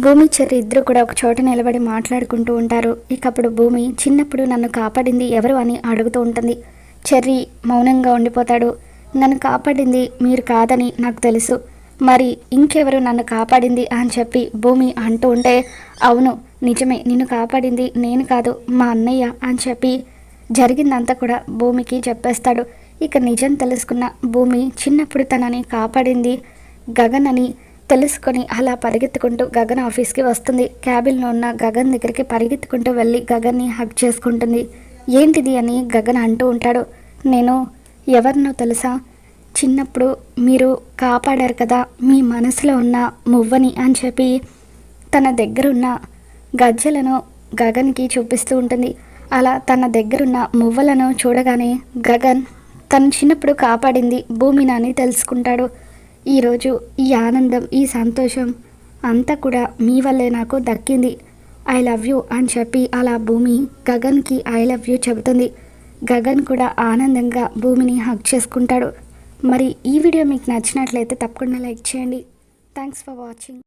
భూమి చెర్రి ఇద్దరు కూడా ఒక చోట నిలబడి మాట్లాడుకుంటూ ఉంటారు. ఇక అప్పుడు భూమి చిన్నప్పుడు నన్ను కాపాడింది ఎవరు అని అడుగుతూ ఉంటుంది. చెర్రి మౌనంగా ఉండిపోతాడు. నన్ను కాపాడింది మీరు కాదని నాకు తెలుసు, మరి ఇంకెవరు నన్ను కాపాడింది అని చెప్పి భూమి అంటూ ఉంటే, అవును నిజమే, నిన్ను కాపాడింది నేను కాదు మా అన్నయ్య అని చెప్పి జరిగిందంతా కూడా భూమికి చెప్పేస్తాడు. ఇక నిజం తెలుసుకున్న భూమి చిన్నప్పుడు తనని కాపాడింది గగన్ అని తెలుసుకొని అలా పరిగెత్తుకుంటూ గగన్ ఆఫీస్కి వస్తుంది. క్యాబిన్లో ఉన్న గగన్ దగ్గరికి పరిగెత్తుకుంటూ వెళ్ళి గగన్ని హగ్ చేసుకుంటుంది. ఏంటిది అని గగన్ అంటూ ఉంటాడు. నేను ఎవరినో తెలుసా, చిన్నప్పుడు మీరు కాపాడారు కదా మీ మనసులో ఉన్న మువ్వని అని చెప్పి తన దగ్గరున్న గజ్జలను గగన్కి చూపిస్తూ ఉంటుంది. అలా తన దగ్గరున్న మువ్వలను చూడగానే గగన్ తను చిన్నప్పుడు కాపాడింది భూమిని అని తెలుసుకుంటాడు. ఈరోజు ఈ ఆనందం, ఈ సంతోషం అంతా కూడా మీ వల్లే నాకు దక్కింది, ఐ లవ్ యూ అని చెప్పి అలా భూమి గగన్కి ఐ లవ్ యూ చెబుతుంది. గగన్ కూడా ఆనందంగా భూమిని హగ్ చేసుకుంటాడు. మరి ఈ వీడియో మీకు నచ్చినట్లయితే తప్పకుండా లైక్ చేయండి. Thanks for watching.